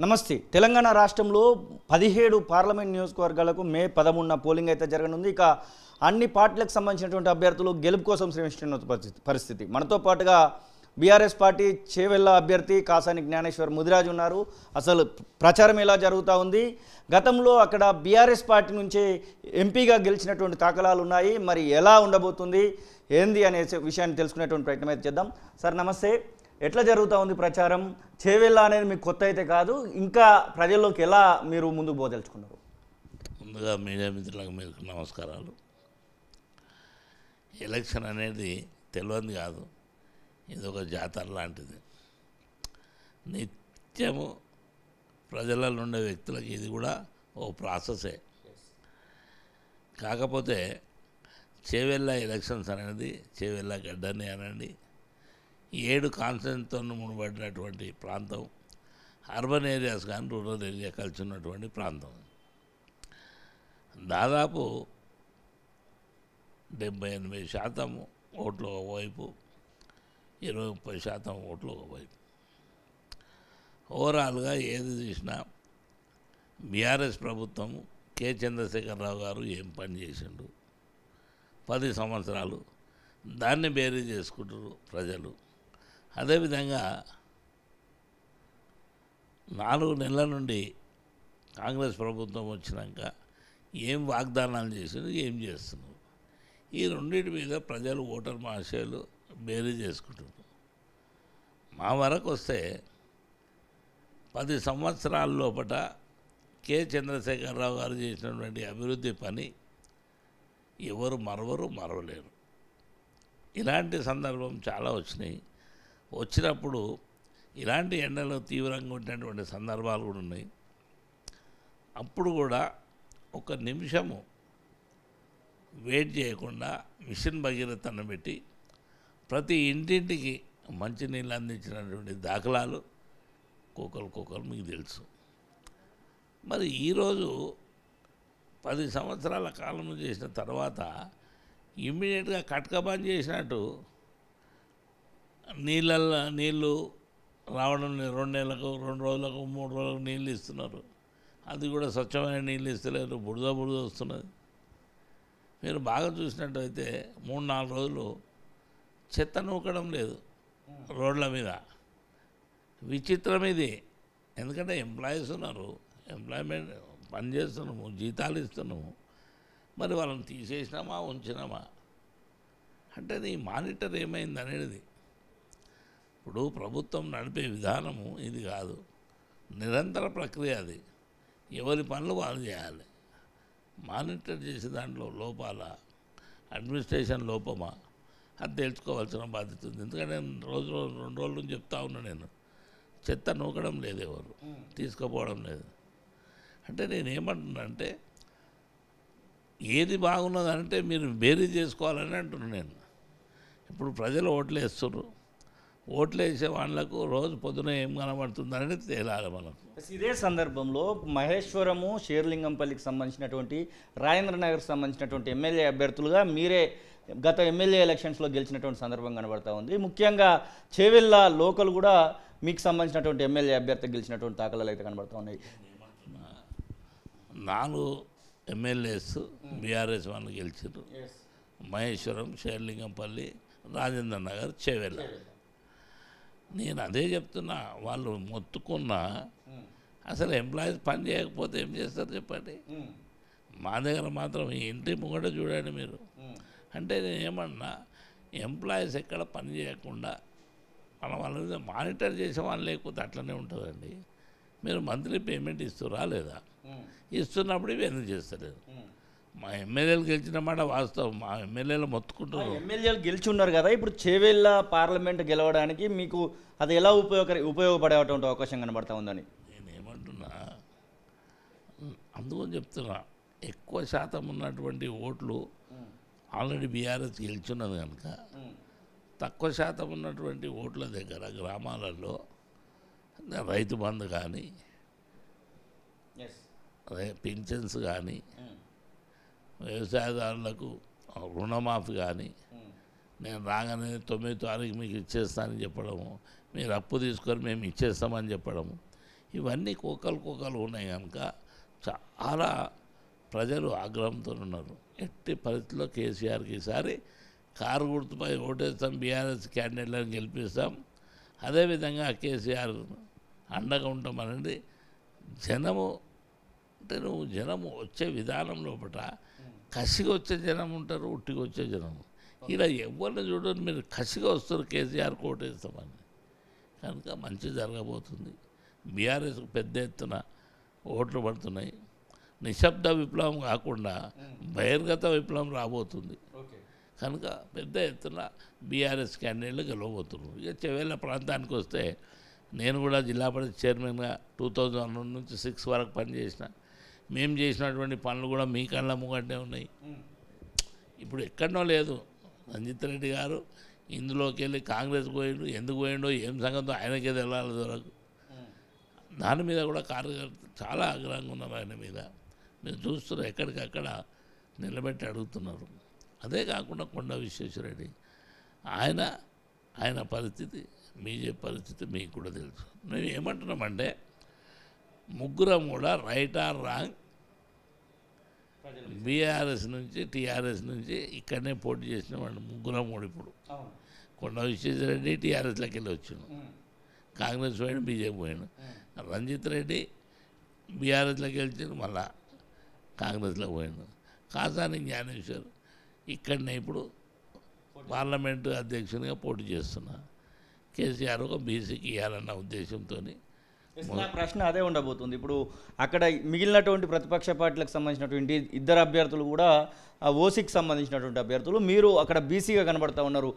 నమస్తే. తెలంగాణ రాష్ట్రంలో 17 పార్లమెంట్ నియోజకవర్గాలకు మే 13న పోలింగ్ అయితే జరగనుంది. ఇక అన్ని పార్టీలకు సంబంధించినటువంటి అభ్యర్థులు గెలుపు కోసం శ్రమిస్తున్న పరిస్థితి. మనతో పాటుగా బీఆర్ఎస్ పార్టీ చేవెళ్ళ అభ్యర్థి కాసాని జ్ఞానేశ్వర్ ముదిరాజు ఉన్నారు. అసలు ప్రచారం ఎలా జరుగుతూ ఉంది, గతంలో అక్కడ బీఆర్ఎస్ పార్టీ నుంచే ఎంపీగా గెలిచినటువంటి దాఖలాలు ఉన్నాయి, మరి ఎలా ఉండబోతుంది ఏంది అనే విషయాన్ని తెలుసుకునేటువంటి ప్రయత్నం అయితే చేద్దాం. సార్ నమస్తే, ఎట్లా జరుగుతూ ఉంది ప్రచారం? చేవెళ్ళ అనేది మీకు కొత్త అయితే కాదు, ఇంకా ప్రజల్లోకి ఎలా మీరు ముందుకు పోదలుచుకున్నారు? ముందుగా మీడియా మిత్రులకు మీకు నమస్కారాలు. ఎలక్షన్ అనేది తెలియదు కాదు, ఇది ఒక జాతర లాంటిది. నిత్యము ప్రజలలో ఉండే వ్యక్తులకి ఇది కూడా ఓ ప్రాసెసే. కాకపోతే చేవెళ్ళ ఎలక్షన్స్ అనేది చేవెళ్ళ గడ్డని అనండి, 7 కాన్స్టిట్యూన్సీతో ముడిపడినటువంటి ప్రాంతం, అర్బన్ ఏరియాస్ కానీ రూరల్ ఏరియా కలిసి ఉన్నటువంటి ప్రాంతం. దాదాపు 70-80% ఓట్లు ఒకవైపు, 20-30% ఓట్లు ఒకవైపు. ఓవరాల్గా ఏది చూసినా బీఆర్ఎస్ ప్రభుత్వం కె చంద్రశేఖరరావు గారు ఏం పని చేసిండు 10 సంవత్సరాలు, దాన్ని బేరీ చేసుకుంటారు ప్రజలు. అదేవిధంగా 4 నెలల నుండి కాంగ్రెస్ ప్రభుత్వం వచ్చినాక ఏం వాగ్దానాలు చేసిండు, ఏం చేస్తున్నారు, ఈ రెండింటి మీద ప్రజలు ఓటర్ మహాశయులు బేరీ చేసుకుంటున్నారు. మా వరకు వస్తే 10 సంవత్సరాల లోపల కె చంద్రశేఖరరావు గారు చేసినటువంటి అభివృద్ధి పని ఎవరు మరవలేరు. ఇలాంటి సందర్భం చాలా వచ్చినాయి. వచ్చినప్పుడు ఇలాంటి ఎండలు తీవ్రంగా ఉన్నటువంటి సందర్భాలు కూడా ఉన్నాయి. అప్పుడు కూడా ఒక నిమిషము వెయిట్ చేయకుండా మిషన్ భగీరథను పెట్టి ప్రతి ఇంటింటికి మంచినీళ్ళు అందించినటువంటి దాఖలాలు కోకలు మీకు తెలుసు. మరి ఈరోజు 10 సంవత్సరాల కాలం చేసిన తర్వాత ఇమ్మీడియట్గా కట్కబాన్ చేసినట్టు నీళ్ళు రావడం 2 నెలలకు, 2 రోజులకు, 3 రోజులకు నీళ్ళు ఇస్తున్నారు. అది కూడా స్వచ్ఛమైన నీళ్ళు ఇస్తలేరు, బురద వస్తున్నది. మీరు బాగా చూసినట్టయితే 3-4 రోజులు చెత్త నూకడం లేదు రోడ్ల మీద. విచిత్రం ఇది. ఎందుకంటే ఎంప్లాయీస్ ఉన్నారు, ఎంప్లాయ్మెంట్ పని చేస్తున్నాము, జీతాలు ఇస్తున్నాము, మరి వాళ్ళని తీసేసినామా ఉంచినామా అంటే నీ మానిటర్ ఏమైంది అనేది. ఇప్పుడు ప్రభుత్వం నడిపే విధానము ఇది కాదు, నిరంతర ప్రక్రియ. అది ఎవరి పనులు వాళ్ళు చేయాలి. మానిటర్ చేసే దాంట్లో లోపాల, అడ్మినిస్ట్రేషన్ లోపమా అది తెలుసుకోవాల్సిన బాధ్యత ఉంది. ఎందుకంటే నేను 2 రోజుల నుంచి చెప్తా ఉన్నా, నేను చెత్త నూకడం లేదు, ఎవరు తీసుకుపోవడం లేదు. అంటే నేనేమంటున్నా అంటే ఏది బాగున్నదంటే మీరు బేరీ చేసుకోవాలని అంటున్నాను నేను. ఇప్పుడు ప్రజలు ఓట్లు వేస్తున్నారు, ఓట్లు వేసే వాళ్ళకు రోజు పొద్దున ఏం కనబడుతుందని తేలాలి మనకు. ఇదే సందర్భంలో మహేశ్వరము, షేర్లింగంపల్లికి సంబంధించినటువంటి, రాజేంద్రనగర్కి సంబంధించినటువంటి ఎమ్మెల్యే అభ్యర్థులుగా మీరే గత ఎమ్మెల్యే ఎలక్షన్స్లో గెలిచినటువంటి సందర్భం కనబడతా ఉంది. ముఖ్యంగా చేవెళ్ళ లోకల్ కూడా మీకు సంబంధించినటువంటి ఎమ్మెల్యే అభ్యర్థి గెలిచినటువంటి దాఖలాలు అయితే కనబడుతూ ఉన్నాయి. 4 ఎమ్మెల్యేస్ బీఆర్ఎస్ వాళ్ళు గెలిచారు. మహేశ్వరం, షేర్లింగంపల్లి, రాజేంద్రనగర్, చేవెళ్ళ. నేను అదే చెప్తున్నా, వాళ్ళు మొత్తుకున్నా అసలు ఎంప్లాయీస్ పని చేయకపోతే ఏం చేస్తారు చెప్పండి. మా దగ్గర మాత్రం ఈ ఇంటి ముంగట చూడండి మీరు. అంటే నేను ఏమన్నా ఎంప్లాయీస్ ఎక్కడ పని చేయకుండా మన వాళ్ళ మీద మానిటర్ చేసే వాళ్ళు లేకపోతే అట్లనే ఉంటుందండి. మీరు మంత్లీ పేమెంట్ ఇస్తురా లేదా? ఇస్తున్నప్పుడు ఇవి ఎందుకు చేస్తలేదు? మా ఎమ్మెల్యేలు గెలిచిన మాట వాస్తవం, మా ఎమ్మెల్యేలు మొత్తుకుంటున్నారు. ఎమ్మెల్యేలు గెలిచి ఉన్నారు కదా, ఇప్పుడు చేవెళ్ళ పార్లమెంట్ గెలవడానికి మీకు అది ఎలా ఉపయోగపడేటువంటి అవకాశం కనబడతా ఉందని నేనేమంటున్నా, అందుకని చెప్తున్నా. ఎక్కువ శాతం ఉన్నటువంటి ఓట్లు ఆల్రెడీ బీఆర్ఎస్ గెలిచున్నది కనుక తక్కువ శాతం ఉన్నటువంటి ఓట్ల దగ్గర గ్రామాలలో రైతు బంధు కానీ, పింఛన్స్ కానీ, వ్యవసాయదారులకు రుణమాఫీ కానీ, నేను రాగానే 9వ తారీఖు మీకు ఇచ్చేస్తానని చెప్పడము, మీరు అప్పు తీసుకొని మేము ఇచ్చేస్తామని చెప్పడము, ఇవన్నీ కోకలు ఉన్నాయి కనుక చాలా ప్రజలు ఆగ్రహంతో ఉన్నారు. ఎట్టి పరిస్థితుల్లో కేసీఆర్కి ఈసారి కారు గుర్తుపై ఓటేస్తాం, బీఆర్ఎస్ క్యాండిడేట్లను గెలిపిస్తాం, అదేవిధంగా కేసీఆర్ అండగా ఉంటామనండి. జనము అంటే నువ్వు జనము వచ్చే విధానం లోపల కసిగా వచ్చే జనం ఉంటారు, ఉట్టిగా వచ్చే జనం. ఇలా ఎవరిని చూడండి మీరు కసిగా వస్తారు కేసీఆర్ ఓటేస్తామని. కనుక మంచి జరగబోతుంది. బీఆర్ఎస్కు పెద్ద ఎత్తున ఓట్లు పడుతున్నాయి. నిశ్శబ్ద విప్లవం కాకుండా బహిర్గత విప్లవం రాబోతుంది. కనుక పెద్ద ఎత్తున బీఆర్ఎస్ క్యాండిడేట్లు గెలవబోతున్నారు. ఇక చెవేళ్ళ ప్రాంతానికి వస్తే నేను కూడా జిల్లా పరిషత్ చైర్మన్గా 2001 నుంచి 6 వరకు పనిచేసిన. మేము చేసినటువంటి పనులు కూడా మీ కళ్ళ ముంగటే ఉన్నాయి. ఇప్పుడు ఎక్కడనో లేదు. రంజిత్ రెడ్డి గారు ఇందులోకి వెళ్ళి కాంగ్రెస్ పోయిండు, ఎందుకు పోయిండో ఏం సంగతో ఆయనకే తెలాలి దొరకు. దాని మీద కూడా కార్యకర్తలు చాలా ఆగ్రహంగా ఉన్నారు. ఆయన మీద మీరు చూస్తున్నారు, ఎక్కడికక్కడ నిలబెట్టి అడుగుతున్నారు. అదే కాకుండా కొండ విశ్వేశ్వరరెడ్డి ఆయన పరిస్థితి, బీజేపీ పరిస్థితి మీకు కూడా తెలుసు. మేము ఏమంటున్నామంటే ముగ్గురం కూడా రైట్ ఆర్ రాంగ్ బీఆర్ఎస్ నుంచి టీఆర్ఎస్ నుంచి ఇక్కడనే పోటీ చేసిన వాళ్ళు ముగ్గురం కూడా ఇప్పుడు కొండ విశ్వేశ్వరరెడ్డి టీఆర్ఎస్లోకి వెళ్ళి వచ్చాను, కాంగ్రెస్ పోయాడు, బీజేపీ పోయాడు. రంజిత్ రెడ్డి బీఆర్ఎస్లోకి వెళ్ళాను, మళ్ళా కాంగ్రెస్లో పోయాడు. కాసాని జ్ఞానేశ్వర్ ఇక్కడనే ఇప్పుడు పార్లమెంటు అధ్యక్షునిగా పోటీ చేస్తున్నా. కేసీఆర్ ఒక బీసీకి ఇవ్వాలన్న ఉద్దేశంతో. నా ప్రశ్న అదే ఉండబోతుంది. ఇప్పుడు అక్కడ మిగిలినటువంటి ప్రతిపక్ష పార్టీలకు సంబంధించినటువంటి ఇద్దరు అభ్యర్థులు కూడా ఓసీకి సంబంధించినటువంటి అభ్యర్థులు, మీరు అక్కడ బీసీగా కనబడతా ఉన్నారు.